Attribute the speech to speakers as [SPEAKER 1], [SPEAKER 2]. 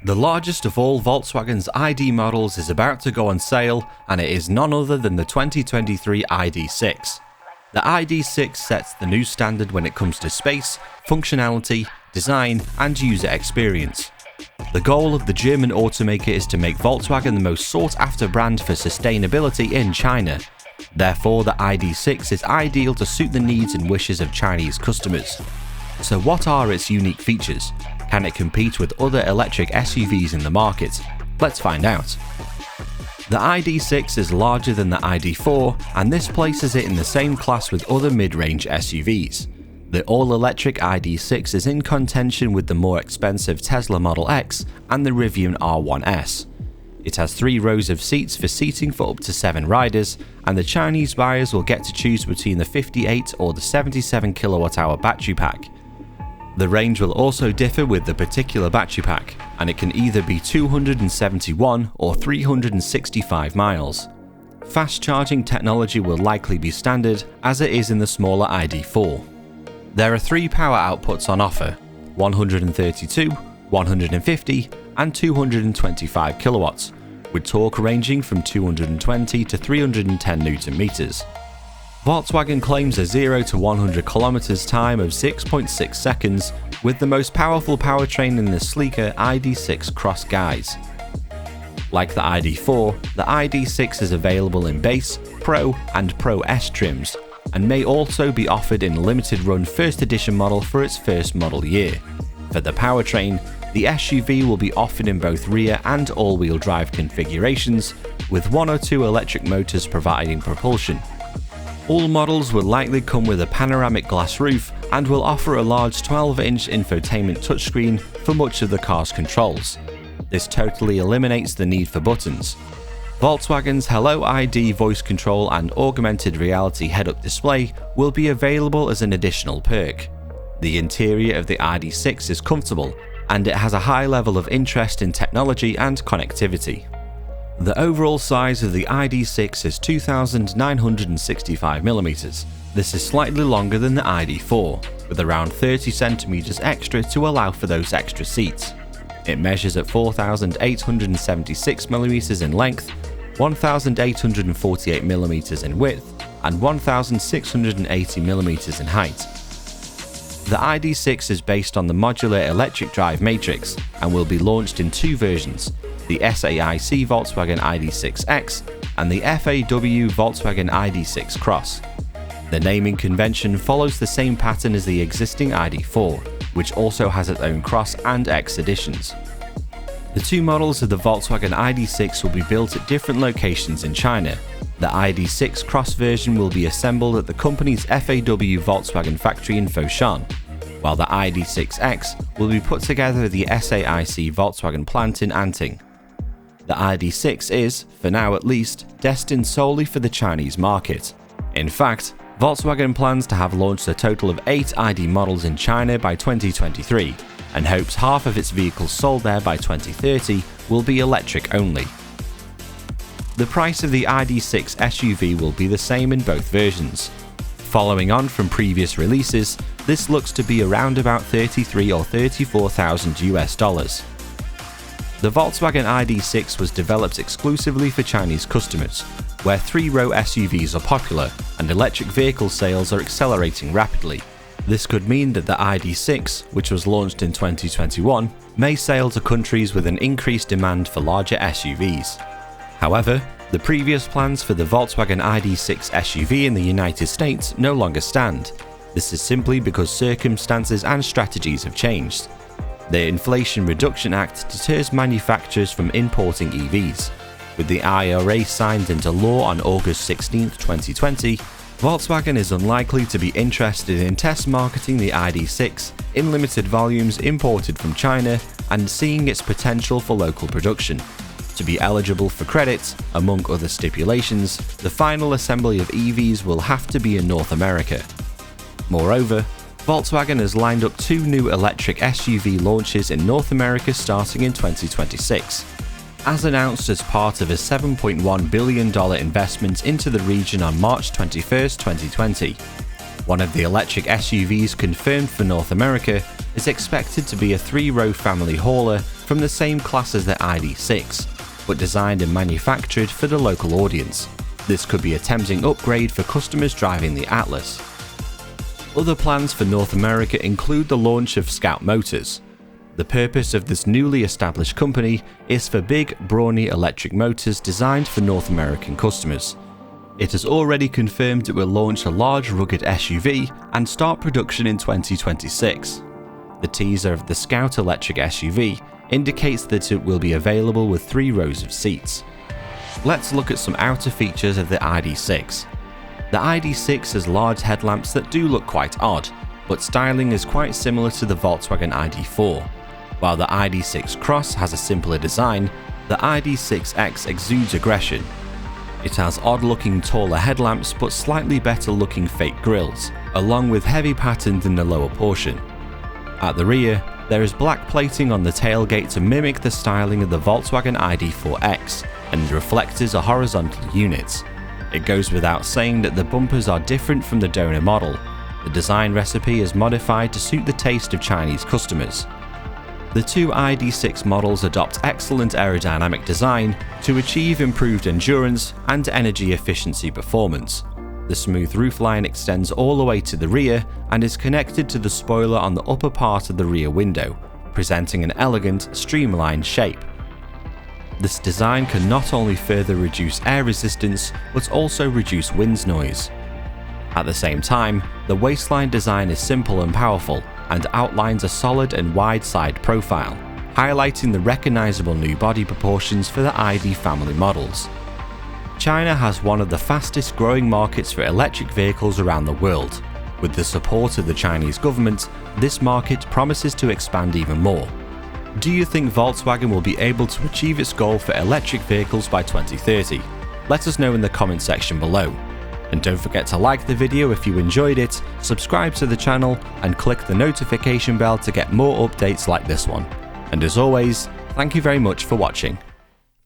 [SPEAKER 1] The largest of all Volkswagen's ID models is about to go on sale, and it is none other than the 2023 ID.6. The ID.6 sets the new standard when it comes to space, functionality, design, and user experience. The goal of the German automaker is to make Volkswagen the most sought-after brand for sustainability in China. Therefore, the ID.6 is ideal to suit the needs and wishes of Chinese customers. So what are its unique features? Can it compete with other electric SUVs in the market? Let's find out. The ID.6 is larger than the ID.4, and this places it in the same class with other mid-range SUVs. The all-electric ID.6 is in contention with the more expensive Tesla Model X and the Rivian R1S. It has 3 rows of seats for seating for up to 7 riders, and the Chinese buyers will get to choose between the 58 or the 77 kWh battery pack. The range will also differ with the particular battery pack, and it can either be 271 or 365 miles. Fast charging technology will likely be standard, as it is in the smaller ID.4. There are 3 power outputs on offer: 132, 150 and 225 kilowatts, with torque ranging from 220 to 310 Nm. Volkswagen claims a 0 to 100 km time of 6.6 seconds, with the most powerful powertrain in the sleeker ID.6 Cross guise. Like the ID.4, the ID.6 is available in base, Pro and Pro S trims, and may also be offered in limited run first edition model for its first model year. For the powertrain, the SUV will be offered in both rear and all-wheel drive configurations, with 1 or 2 electric motors providing propulsion. All models will likely come with a panoramic glass roof and will offer a large 12-inch infotainment touchscreen for much of the car's controls. This totally eliminates the need for buttons. Volkswagen's Hello ID voice control and augmented reality head-up display will be available as an additional perk. The interior of the ID.6 is comfortable, and it has a high level of interest in technology and connectivity. The overall size of the ID.6 is 2,965mm. This is slightly longer than the ID.4, with around 30 cm extra to allow for those extra seats. It measures at 4,876mm in length, 1,848mm in width, and 1,680mm in height. The ID.6 is based on the modular electric drive matrix and will be launched in 2 versions: the SAIC Volkswagen ID.6X and the FAW Volkswagen ID.6 Cross. The naming convention follows the same pattern as the existing ID.4, which also has its own Cross and X editions. The 2 models of the Volkswagen ID.6 will be built at different locations in China. The ID.6 Cross version will be assembled at the company's FAW Volkswagen factory in Foshan, while the ID.6X will be put together at the SAIC Volkswagen plant in Anting. The ID.6 is, for now at least, destined solely for the Chinese market. In fact, Volkswagen plans to have launched a total of 8 ID models in China by 2023, and hopes half of its vehicles sold there by 2030 will be electric only. The price of the ID.6 SUV will be the same in both versions. Following on from previous releases, this looks to be around about $33,000 or $34,000. The Volkswagen ID.6 was developed exclusively for Chinese customers, where 3-row SUVs are popular and electric vehicle sales are accelerating rapidly. This could mean that the ID.6, which was launched in 2021, may sail to countries with an increased demand for larger SUVs. However, the previous plans for the Volkswagen ID.6 SUV in the United States no longer stand. This is simply because circumstances and strategies have changed. The Inflation Reduction Act deters manufacturers from importing EVs. With the IRA signed into law on August 16, 2020, Volkswagen is unlikely to be interested in test marketing the ID.6 in limited volumes imported from China and seeing its potential for local production. To be eligible for credits, among other stipulations, the final assembly of EVs will have to be in North America. Moreover, Volkswagen has lined up 2 new electric SUV launches in North America starting in 2026. As announced as part of a $7.1 billion investment into the region on March 21, 2020. One of the electric SUVs confirmed for North America is expected to be a 3-row family hauler from the same class as the ID.6, but designed and manufactured for the local audience. This could be a tempting upgrade for customers driving the Atlas. Other plans for North America include the launch of Scout Motors. The purpose of this newly established company is for big, brawny electric motors designed for North American customers. It has already confirmed it will launch a large rugged SUV and start production in 2026. The teaser of the Scout electric SUV indicates that it will be available with 3 rows of seats. Let's look at some outer features of the ID.6. The ID.6 has large headlamps that do look quite odd, but styling is quite similar to the Volkswagen ID.4. While the ID.6 Cross has a simpler design, the ID.6X exudes aggression. It has odd-looking taller headlamps but slightly better-looking fake grills, along with heavy patterns in the lower portion. At the rear, there is black plating on the tailgate to mimic the styling of the Volkswagen ID.4X, and reflectors are horizontal units. It goes without saying that the bumpers are different from the donor model. The design recipe is modified to suit the taste of Chinese customers. The two ID.6 models adopt excellent aerodynamic design to achieve improved endurance and energy efficiency performance. The smooth roofline extends all the way to the rear and is connected to the spoiler on the upper part of the rear window, presenting an elegant, streamlined shape. This design can not only further reduce air resistance, but also reduce wind noise. At the same time, the waistline design is simple and powerful, and outlines a solid and wide side profile, highlighting the recognizable new body proportions for the ID family models. China has one of the fastest growing markets for electric vehicles around the world. With the support of the Chinese government, this market promises to expand even more. Do you think Volkswagen will be able to achieve its goal for electric vehicles by 2030? Let us know in the comment section below. And don't forget to like the video if you enjoyed it, subscribe to the channel, and click the notification bell to get more updates like this one. And as always, thank you very much for watching.